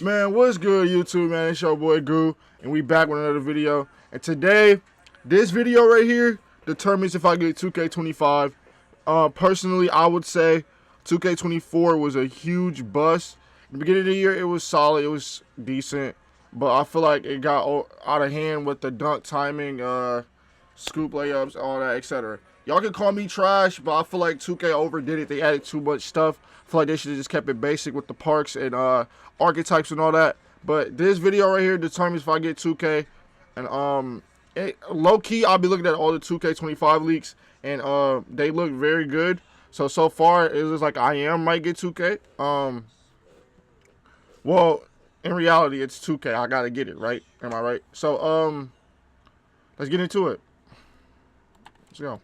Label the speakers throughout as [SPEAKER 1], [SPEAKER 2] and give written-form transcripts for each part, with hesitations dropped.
[SPEAKER 1] Man, what's good, YouTube, man? It's your boy Goo, and we back with another video. And today, this video right here determines if I get 2K25. Personally, I would say 2K24 was a huge bust. In the beginning of the year, it was solid, it was decent, but I feel like it got out of hand with the dunk timing, scoop layups, all that, etc. Y'all can call me trash, but I feel like 2K overdid it. They added too much stuff. I feel like they should have just kept it basic with the parks and archetypes and all that. But this video right here determines if I get 2K. And low key, I'll be looking at all the 2K25 leaks, and they look very good. So far, it looks like I might get 2K. Well, in reality, it's 2K. I gotta get it, right? Am I right? So let's get into it. Let's go.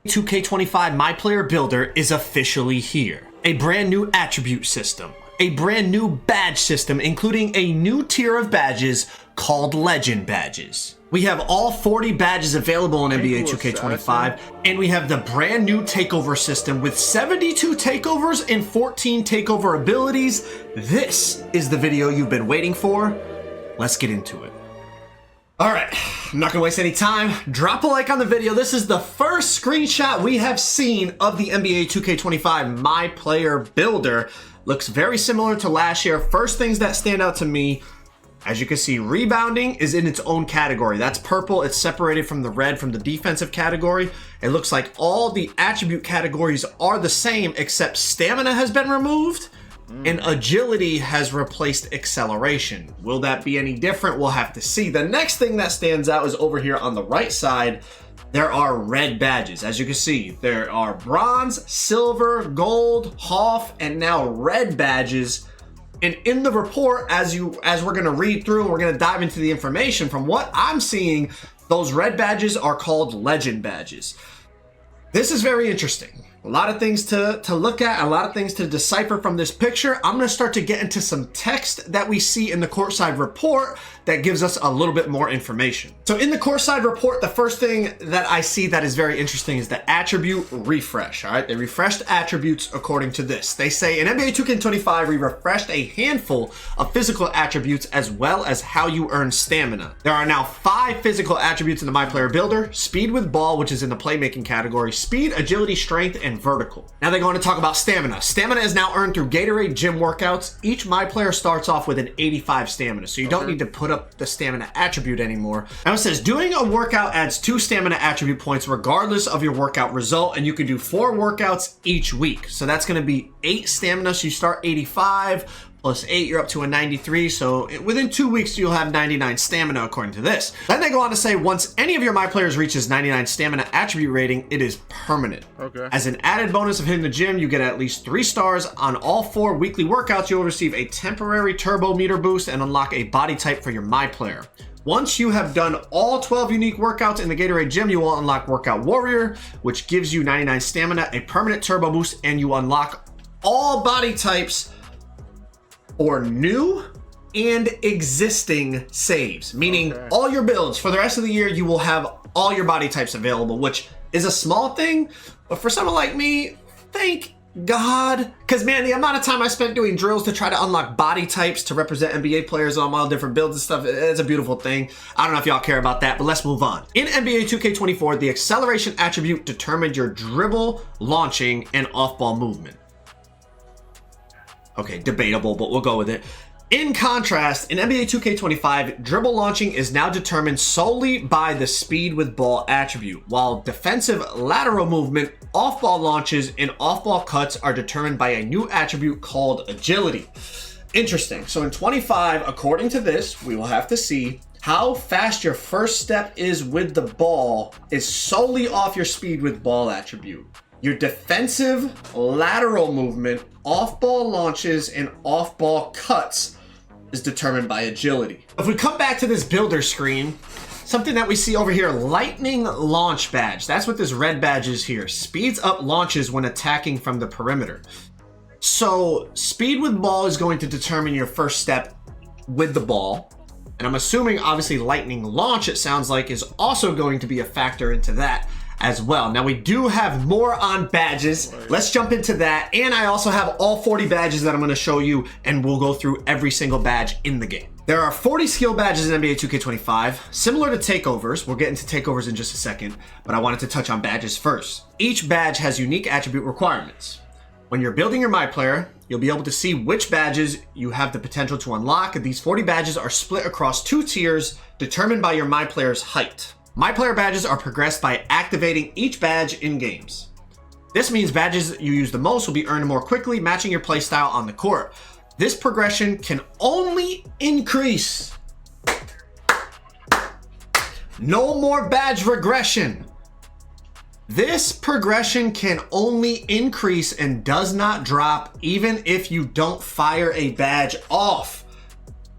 [SPEAKER 2] 2K25 My Player Builder is officially here. A brand new attribute system, a brand new badge system, including a new tier of badges called Legend Badges. We have all 40 badges available in NBA 2K25, and we have the brand new takeover system with 72 takeovers and 14 takeover abilities. This is the video you've been waiting for. Let's get into it. All right, I'm not gonna waste any time. Drop a like on the video. This is the first screenshot we have seen of the NBA 2K25 My Player Builder. Looks very similar to last year. First things that stand out to me, as you can see, rebounding is in its own category. That's purple. It's separated from the red from the defensive category. It looks like all the attribute categories are the same, except stamina has been removed and agility has replaced acceleration. Will that be any different? We'll have to see. The next thing that stands out is over here on the right side. There are red badges. As you can see, there are bronze, silver, gold, HOF, and now red badges. And in the report, as we're gonna read through, we're gonna dive into the information. From what I'm seeing, those red badges are called Legend Badges. This is very interesting. A lot of things to look at, a lot of things to decipher from this picture. I'm gonna start to get into some text that we see in the courtside report that gives us a little bit more information. So in the courtside report, the first thing that I see that is very interesting is the attribute refresh, all right? They refreshed attributes according to this. They say in NBA 2K25, we refreshed a handful of physical attributes as well as how you earn stamina. There are now 5 physical attributes in the My Player Builder: speed with ball, which is in the playmaking category, speed, agility, strength, and vertical. Now they go on to talk about stamina. Stamina is now earned through Gatorade gym workouts. Each My Player starts off with an 85 stamina, so you don't need to put up the stamina attribute anymore. Now it says doing a workout adds 2 stamina attribute points regardless of your workout result, and you can do 4 workouts each week. So that's going to be 8 stamina, so you start 85 plus 8, you're up to a 93. So within 2 weeks, you'll have 99 stamina according to this. Then they go on to say once any of your My Players reaches 99 stamina attribute rating, it is permanent.
[SPEAKER 1] Okay.
[SPEAKER 2] As an added bonus of hitting the gym, you get at least 3 stars on all 4 weekly workouts. You'll receive a temporary turbo meter boost and unlock a body type for your My Player. Once you have done all 12 unique workouts in the Gatorade gym, you will unlock Workout Warrior, which gives you 99 stamina, a permanent turbo boost, and you unlock all body types or new and existing saves, meaning all your builds for the rest of the year, you will have all your body types available, which is a small thing, but for someone like me, thank God. Because man, the amount of time I spent doing drills to try to unlock body types to represent NBA players on all different builds and stuff, it's a beautiful thing. I don't know if y'all care about that, but let's move on. In NBA 2K24, the acceleration attribute determined your dribble, launching, and off-ball movement. Okay, debatable, but we'll go with it. In contrast, in NBA 2K25, dribble launching is now determined solely by the speed with ball attribute, while defensive lateral movement, off-ball launches, and off-ball cuts are determined by a new attribute called agility. Interesting. So in 25, according to this, we will have to see how fast your first step is with the ball is solely off your speed with ball attribute. Your defensive lateral movement, off-ball launches, and off-ball cuts is determined by agility. If we come back to this builder screen, something that we see over here, lightning launch badge. That's what this red badge is here. Speeds up launches when attacking from the perimeter. So speed with ball is going to determine your first step with the ball. And I'm assuming obviously lightning launch, it sounds like, is also going to be a factor into that. as well. Now we do have more on badges. Let's jump into that. And I also have all 40 badges that I'm gonna show you, and we'll go through every single badge in the game. There are 40 skill badges in NBA 2K25, similar to takeovers. We'll get into takeovers in just a second, but I wanted to touch on badges first. Each badge has unique attribute requirements. When you're building your My Player, you'll be able to see which badges you have the potential to unlock. These 40 badges are split across 2 tiers determined by your My Player's height. My Player badges are progressed by activating each badge in games. This means badges you use the most will be earned more quickly, matching your playstyle on the court. This progression can only increase. No more badge regression. This progression can only increase and does not drop even if you don't fire a badge off.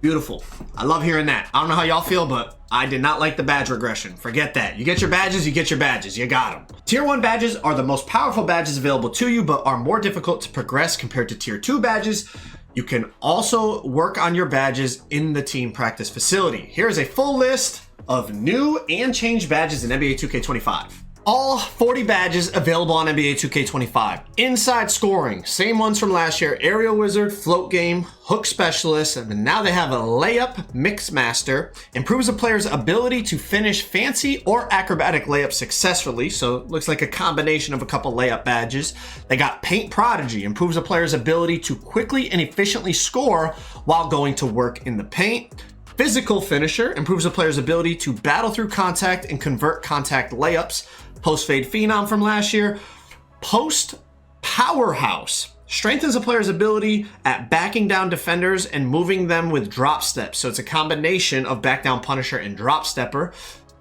[SPEAKER 2] Beautiful. I love hearing that. I don't know how y'all feel, but I did not like the badge regression. Forget that. You get your badges, you get your badges. You got them. Tier 1 badges are the most powerful badges available to you, but are more difficult to progress compared to Tier 2 badges. You can also work on your badges in the team practice facility. Here's a full list of new and changed badges in NBA 2K25. All 40 badges available on NBA 2K25. Inside scoring, same ones from last year. Aerial Wizard, Float Game, Hook Specialist, and now they have a Layup Mix Master. Improves a player's ability to finish fancy or acrobatic layups successfully. So it looks like a combination of a couple layup badges. They got Paint Prodigy. Improves a player's ability to quickly and efficiently score while going to work in the paint. Physical Finisher. Improves a player's ability to battle through contact and convert contact layups. Post Fade Phenom from last year. Post Powerhouse strengthens a player's ability at backing down defenders and moving them with drop steps. So it's a combination of back down Punisher and drop stepper.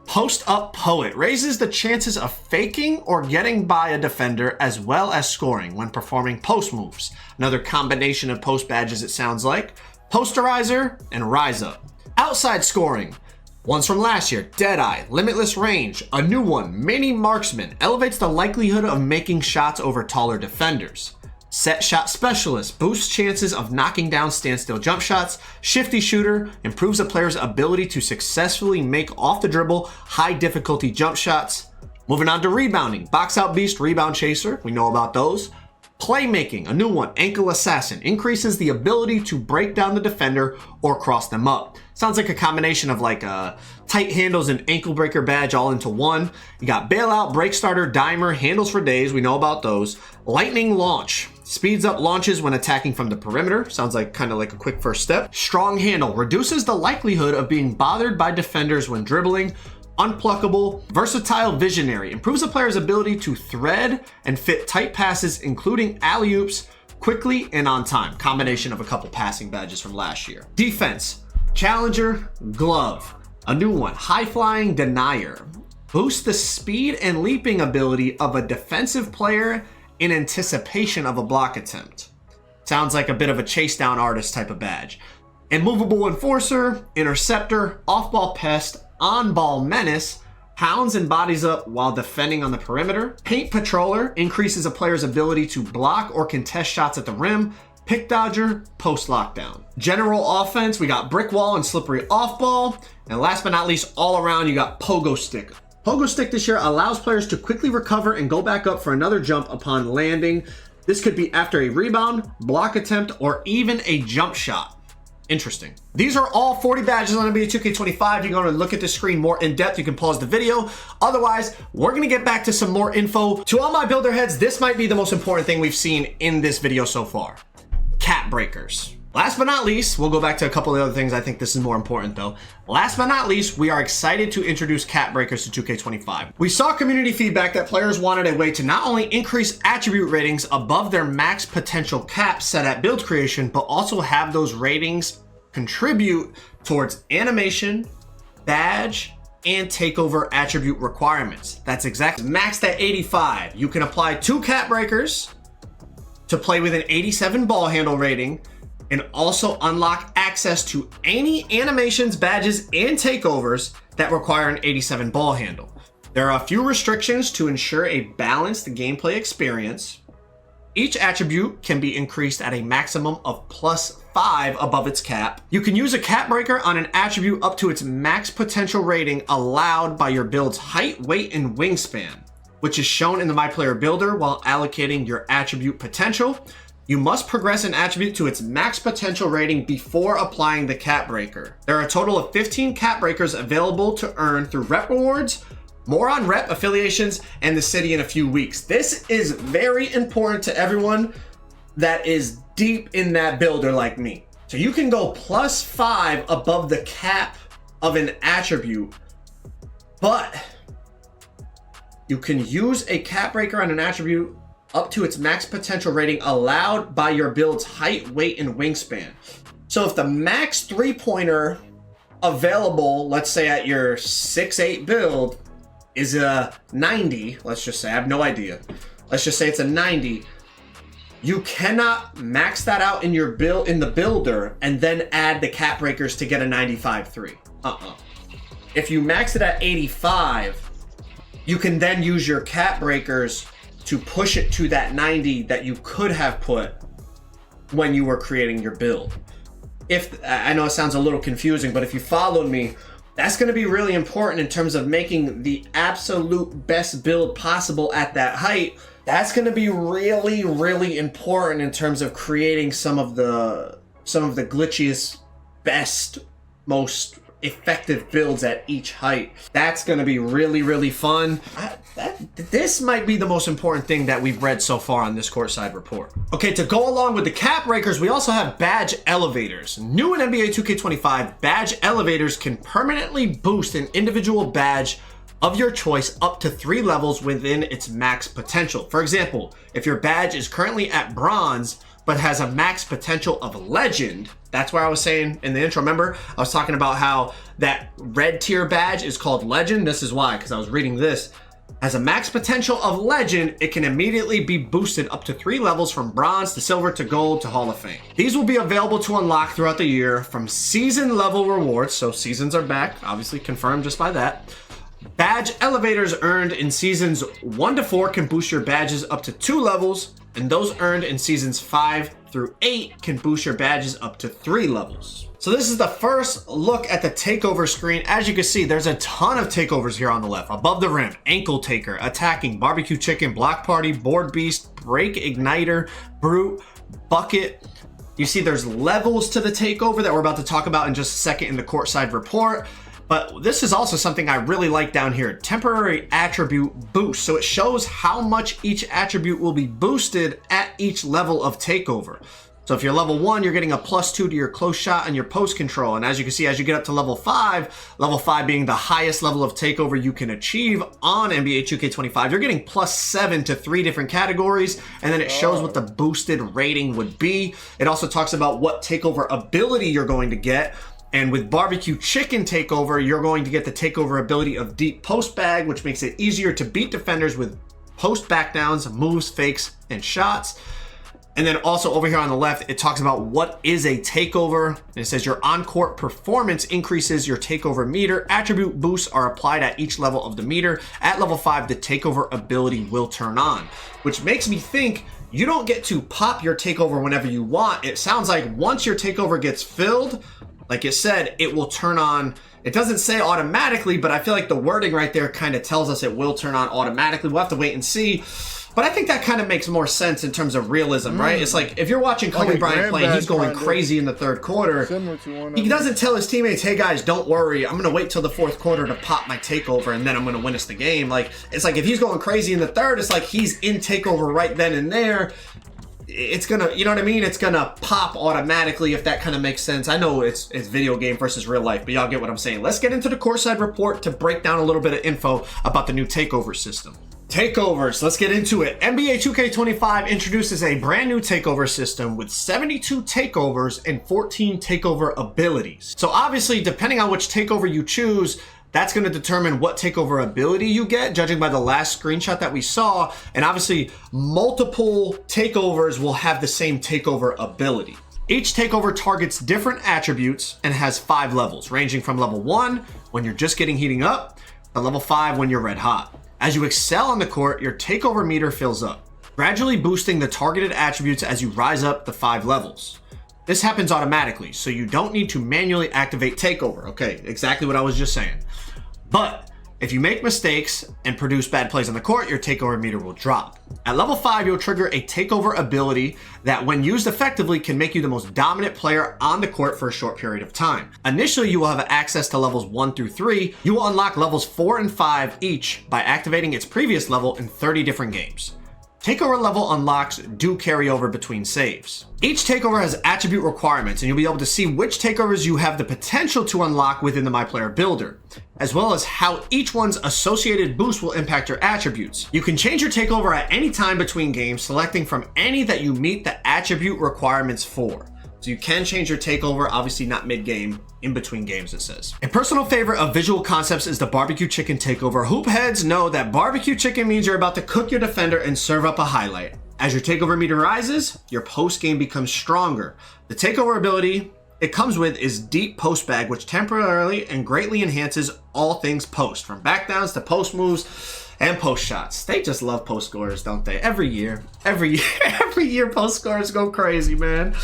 [SPEAKER 2] Post Up Poet raises the chances of faking or getting by a defender as well as scoring when performing post moves. Another combination of post badges, it sounds like. Posterizer and Rise Up. Outside scoring. Ones from last year, Deadeye, Limitless Range, a new one, Mini Marksman, elevates the likelihood of making shots over taller defenders. Set Shot Specialist, boosts chances of knocking down standstill jump shots. Shifty Shooter, improves a player's ability to successfully make off the dribble, high difficulty jump shots. Moving on to rebounding, Box Out Beast, Rebound Chaser, we know about those. Playmaking, a new one, Ankle Assassin, increases the ability to break down the defender or cross them up. Sounds like a combination of like tight handles and ankle breaker badge all into one. You got Bailout, Break Starter, Dimer, Handles for Days, we know about those. Lightning Launch, speeds up launches when attacking from the perimeter. Sounds like kind of like a quick first step. Strong Handle, reduces the likelihood of being bothered by defenders when dribbling. Unpluckable, Versatile Visionary, improves a player's ability to thread and fit tight passes, including alley-oops, quickly and on time. Combination of a couple passing badges from last year. Defense, Challenger Glove, a new one, High Flying Denier, boosts the speed and leaping ability of a defensive player in anticipation of a block attempt. Sounds like a bit of a chase down artist type of badge. Immovable Enforcer, Interceptor, Off-Ball Pest, On-Ball Menace, hounds and bodies up while defending on the perimeter. Paint Patroller increases a player's ability to block or contest shots at the rim. Pick Dodger, Post Lockdown. General offense, we got Brick Wall and Slippery Off-Ball. And last but not least, all around, you got Pogo Stick. Pogo Stick this year allows players to quickly recover and go back up for another jump upon landing. This could be after a rebound, block attempt, or even a jump shot. Interesting. These are all 40 badges on NBA 2K25. You're going to look at the screen more in depth. You can pause the video. Otherwise, we're going to get back to some more info. To all my builder heads, this might be the most important thing we've seen in this video so far. Cap breakers. Last but not least, we'll go back to a couple of other things. I think this is more important though. Last but not least, we are excited to introduce cap breakers to 2K25. We saw community feedback that players wanted a way to not only increase attribute ratings above their max potential cap set at build creation, but also have those ratings contribute towards animation, badge, and takeover attribute requirements. That's exactly maxed at 85. You can apply 2 cap breakers to play with an 87 ball handle rating, and also unlock access to any animations, badges, and takeovers that require an 87 ball handle. There are a few restrictions to ensure a balanced gameplay experience. Each attribute can be increased at a maximum of +5 above its cap. You can use a cap breaker on an attribute up to its max potential rating allowed by your build's height, weight, and wingspan. which is shown in the My Player Builder while allocating your attribute potential. You must progress an attribute to its max potential rating before applying the cap breaker. There are a total of 15 cap breakers available to earn through rep rewards, more on rep affiliations, and the city in a few weeks. This is very important to everyone that is deep in that builder like me. So you can go +5 above the cap of an attribute, but you can use a cap breaker on an attribute up to its max potential rating allowed by your build's height, weight, and wingspan. So if the max three-pointer available, let's say at your 6'8 build, is a 90, let's just say, I have no idea. Let's just say it's a 90. You cannot max that out in your build in the builder and then add the cap breakers to get a 95.3. If you max it at 85, you can then use your cap breakers to push it to that 90 that you could have put when you were creating your build. If I know it sounds a little confusing, but if you followed me, that's going to be really important in terms of making the absolute best build possible at that height. That's going to be really, really important in terms of creating some of the glitchiest, best, most effective builds at each height. That's going to be really, really fun. This might be the most important thing that we've read so far on this courtside report. Okay, to go along with the cap breakers, we also have badge elevators. New in NBA 2K25, badge elevators can permanently boost an individual badge of your choice up to 3 levels within its max potential. For example, if your badge is currently at bronze, but has a max potential of legend. That's why I was saying in the intro, remember, I was talking about how that red tier badge is called legend. This is why, because I was reading this. Has a max potential of legend, it can immediately be boosted up to 3 levels from bronze to silver to gold to Hall of Fame. These will be available to unlock throughout the year from season level rewards. So seasons are back, obviously confirmed just by that. Badge elevators earned in seasons 1 to 4 can boost your badges up to 2 levels, and those earned in seasons 5 through 8 can boost your badges up to 3 levels. So this is the first look at the takeover screen. As you can see, there's a ton of takeovers here on the left. Above the rim, ankle taker, attacking, barbecue chicken, block party, board beast, break igniter, brute, bucket. You see there's levels to the takeover that we're about to talk about in just a second in the courtside report. But this is also something I really like down here, temporary attribute boost. So it shows how much each attribute will be boosted at each level of takeover. So if you're level 1, you're getting a +2 to your close shot and your post control. And as you can see, as you get up to level 5 being the highest level of takeover you can achieve on NBA 2K25, you're getting +7 to 3 different categories. And then it shows what the boosted rating would be. It also talks about what takeover ability you're going to get. And with barbecue chicken takeover, you're going to get the takeover ability of deep post bag, which makes it easier to beat defenders with post backdowns, moves, fakes, and shots. And then also over here on the left, it talks about what is a takeover. And it says your on-court performance increases your takeover meter. Attribute boosts are applied at each level of the meter. At level 5, the takeover ability will turn on, which makes me think you don't get to pop your takeover whenever you want. It sounds like once your takeover gets filled, like it said, it will turn on. It doesn't say automatically, but I feel like the wording right there kind of tells us it will turn on automatically. We'll have to wait and see. But I think that kind of makes more sense in terms of realism, right? It's like if you're watching Kobe Bryant play and he's going crazy in the 3rd quarter, he doesn't tell his teammates, hey guys, don't worry, I'm going to wait till the 4th quarter to pop my takeover and then I'm going to win us the game. Like, it's like if he's going crazy in the 3rd, it's like he's in takeover right then and there. It's gonna, you know what I mean? It's gonna pop automatically, if that kind of makes sense. I know it's video game versus real life, but y'all get what I'm saying. Let's get into the courtside report to break down a little bit of info about the new takeover system. Takeovers, let's get into it. NBA 2K25 introduces a brand new takeover system with 72 takeovers and 14 takeover abilities. So obviously, depending on which takeover you choose, that's going to determine what takeover ability you get, judging by the last screenshot that we saw. And obviously, multiple takeovers will have the same takeover ability. Each takeover targets different attributes and has 5 levels, ranging from level 1, when you're just getting heating up, to level 5 when you're red hot. As you excel on the court, your takeover meter fills up, gradually boosting the targeted attributes as you rise up the 5 levels. This happens automatically, so you don't need to manually activate takeover. Okay, exactly what I was just saying. But If you make mistakes and produce bad plays on the court, your takeover meter will drop. At level 5, you'll trigger a takeover ability that, when used effectively, can make you the most dominant player on the court for a short period of time. Initially, you will have access to levels 1 through 3. You will unlock levels 4 and 5 each by activating its previous level in 30 different games. Takeover level unlocks do carry over between saves. Each takeover has attribute requirements, and you'll be able to see which takeovers you have the potential to unlock within the My Player Builder, as well as how each one's associated boost will impact your attributes. You can change your takeover at any time between games, selecting from any that you meet the attribute requirements for. So you can change your takeover, obviously not mid-game, in between games it says. A personal favorite of Visual Concepts is the barbecue chicken takeover. Hoop heads know that barbecue chicken means you're about to cook your defender and serve up a highlight. As your takeover meter rises, your post game becomes stronger. The takeover ability it comes with is Deep Post Bag, which temporarily and greatly enhances all things post, from backdowns to post moves and post shots. They just love post scorers, don't they? Every year, every year post scorers go crazy, man.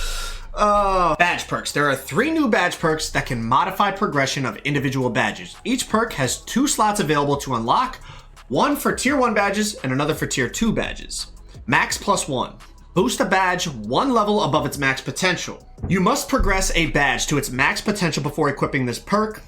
[SPEAKER 2] Badge perks. There are 3 new badge perks that can modify progression of individual badges. Each perk has 2 slots available to unlock, one for tier 1 badges and another for tier 2 badges. Max +1. Boost a badge 1 level above its max potential. You must progress a badge to its max potential before equipping this perk.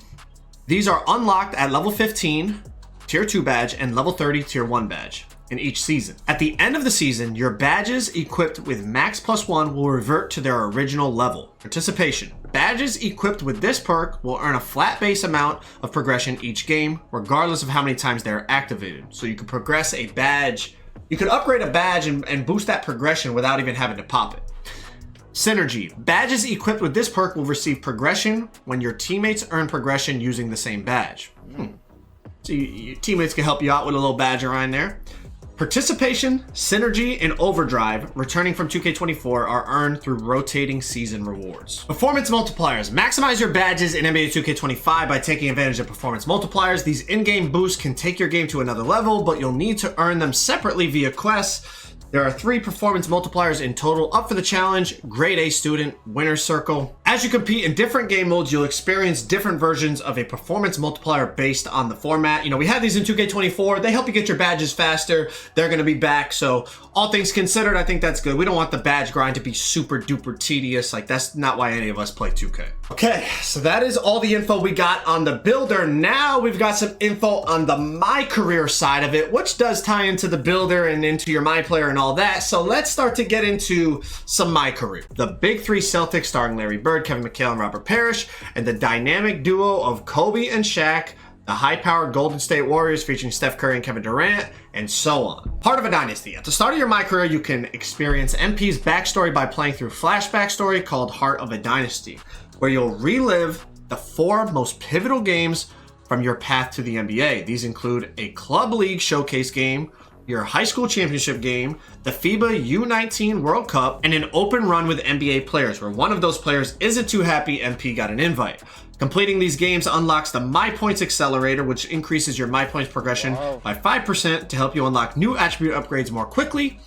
[SPEAKER 2] These are unlocked at level 15, tier 2 badge, and level 30, tier 1 badge in each season. At the end of the season, your badges equipped with max +1 will revert to their original level. Participation. Badges equipped with this perk will earn a flat base amount of progression each game, regardless of how many times they are activated. So you can progress a badge. You could upgrade a badge and boost that progression without even having to pop it. Synergy. Badges equipped with this perk will receive progression when your teammates earn progression using the same badge. So your teammates can help you out with a little badge around there. Participation, Synergy, and Overdrive, returning from 2K24, are earned through rotating season rewards. Performance multipliers. Maximize your badges in NBA 2K25 by taking advantage of performance multipliers. These in-game boosts can take your game to another level, but you'll need to earn them separately via quests. There are 3 performance multipliers in total up for the challenge: Grade A Student, Winner's Circle. As you compete in different game modes, you'll experience different versions of a performance multiplier based on the format. You know, we had these in 2K24. They help you get your badges faster. They're going to be back. So all things considered, I think that's good. We don't want the badge grind to be super duper tedious. Like, that's not why any of us play 2K. Okay, so that is all the info we got on the builder. Now we've got some info on the My Career side of it, which does tie into the builder and into your My Player and all that. So let's start to get into some My Career. The Big 3 Celtics, starring Larry Bird, Kevin McHale, and Robert Parrish, and the dynamic duo of Kobe and Shaq, the high-powered Golden State Warriors featuring Steph Curry and Kevin Durant, and so on. Part of a dynasty. At the start of your My Career, you can experience MP's backstory by playing through Flashback Story called Heart of a Dynasty, where you'll relive the 4 most pivotal games from your path to the NBA. These include a Club League Showcase game, your high school championship game, the FIBA U19 World Cup, and an open run with NBA players, where one of those players isn't too happy MP got an invite. Completing these games unlocks the My Points Accelerator, which increases your My Points progression by 5% to help you unlock new attribute upgrades more quickly.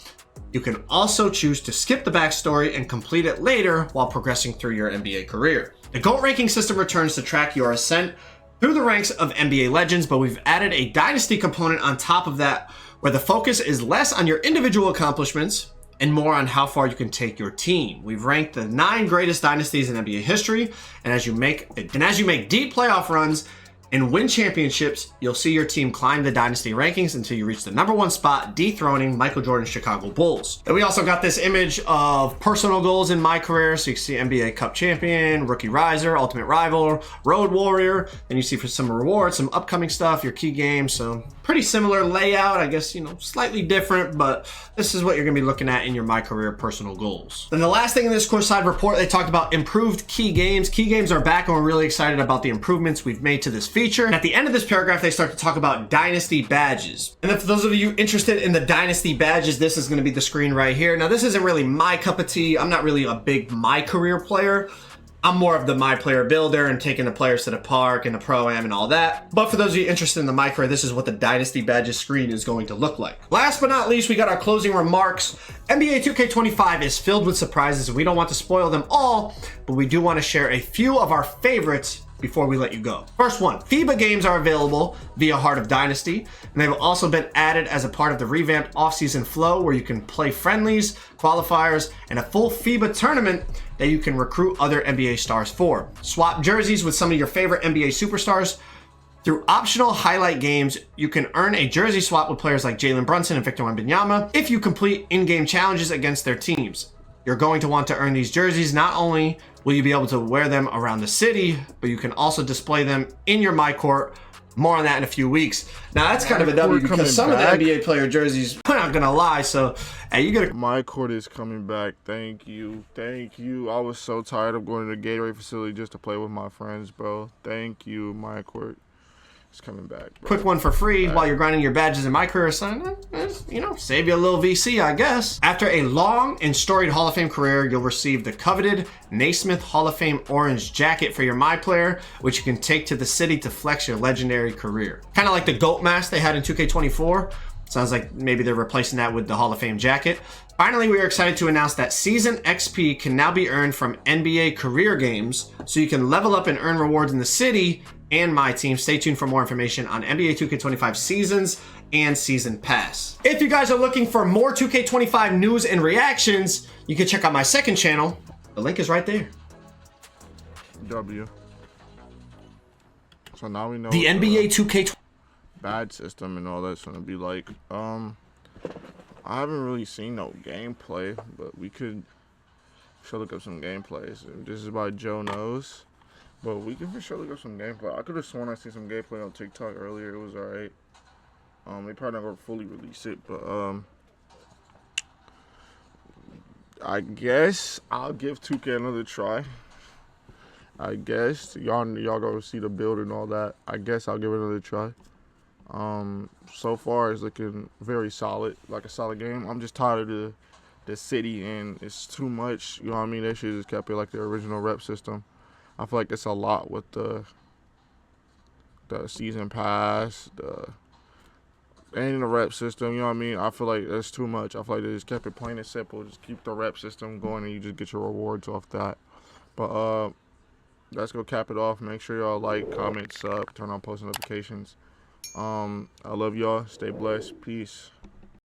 [SPEAKER 2] You can also choose to skip the backstory and complete it later while progressing through your NBA career. The GOAT ranking system returns to track your ascent through the ranks of NBA legends, but we've added a dynasty component on top of that, where the focus is less on your individual accomplishments and more on how far you can take your team. We've ranked the 9 greatest dynasties in NBA history, and as you make deep playoff runs and win championships, you'll see your team climb the dynasty rankings until you reach the #1 spot, dethroning Michael Jordan's Chicago Bulls. And we also got this image of personal goals in My Career. So you can see NBA Cup champion, rookie riser, ultimate rival, road warrior. Then you see for some rewards, some upcoming stuff, your key games. So pretty similar layout, I guess, slightly different, but this is what you're gonna be looking at in your My Career personal goals. Then the last thing in this courtside report, they talked about improved key games. Key games are back, and we're really excited about the improvements we've made to this feature. And at the end of this paragraph, they start to talk about dynasty badges. And then for those of you interested in the dynasty badges, this is gonna be the screen right here. Now, this isn't really my cup of tea. I'm not really a big My Career player. I'm more of the My Player builder and taking the players to the park and the Pro-Am and all that. But for those of you interested in the My Career, this is what the Dynasty Badges screen is going to look like. Last but not least, we got our closing remarks. NBA 2K25 is filled with surprises, and we don't want to spoil them all, but we do want to share a few of our favorites before we let you go. First one, FIBA games are available via Heart of Dynasty, and they've also been added as a part of the revamped offseason flow where you can play friendlies, qualifiers, and a full FIBA tournament that you can recruit other NBA stars for. Swap jerseys with some of your favorite NBA superstars. Through optional highlight games, you can earn a jersey swap with players like Jalen Brunson and Victor Wembanyama if you complete in-game challenges against their teams. You're going to want to earn these jerseys. Not only will you be able to wear them around the city, but you can also display them in your MyCourt. More on that in a few weeks. Now that's kind of a W because some of the NBA player jerseys, I'm not gonna lie, so hey, you gotta.
[SPEAKER 1] MyCourt is coming back. Thank you. Thank you. I was so tired of going to the Gatorade facility just to play with my friends, bro. Thank you, MyCourt. It's coming back, bro.
[SPEAKER 2] Quick one for free while you're grinding your badges in my career assignment. You know, save you a little VC, I guess. After a long and storied Hall of Fame career, you'll receive the coveted Naismith Hall of Fame orange jacket for your My Player, which you can take to the city to flex your legendary career. Kind of like the GOAT mask they had in 2K24. Sounds like maybe they're replacing that with the Hall of Fame jacket. Finally, we are excited to announce that Season XP can now be earned from NBA career games, so you can level up and earn rewards in the city and my team. Stay tuned for more information on NBA 2K25 seasons and season pass. If you guys are looking for more 2K25 news and reactions, you can check out my second channel. The link is right there.
[SPEAKER 1] W. So now we know
[SPEAKER 2] the NBA 2K
[SPEAKER 1] badge system and all that's gonna be like. I haven't really seen no gameplay, but we should look up some gameplays. This is by Joe Knows. But we can for sure look up some gameplay. I could have sworn I seen some gameplay on TikTok earlier. It was alright. They probably not gonna fully release it, but I guess I'll give 2K another try. I guess y'all gonna see the build and all that. I guess I'll give it another try. So far it's looking very solid, like a solid game. I'm just tired of the city and it's too much. You know what I mean? They should just kept it like the original rep system. I feel like it's a lot with the season pass, and the rep system. You know what I mean? I feel like that's too much. I feel like they just kept it plain and simple. Just keep the rep system going, and you just get your rewards off that. But let's go cap it off. Make sure y'all like, comment, sub, turn on post notifications. I love y'all. Stay blessed. Peace.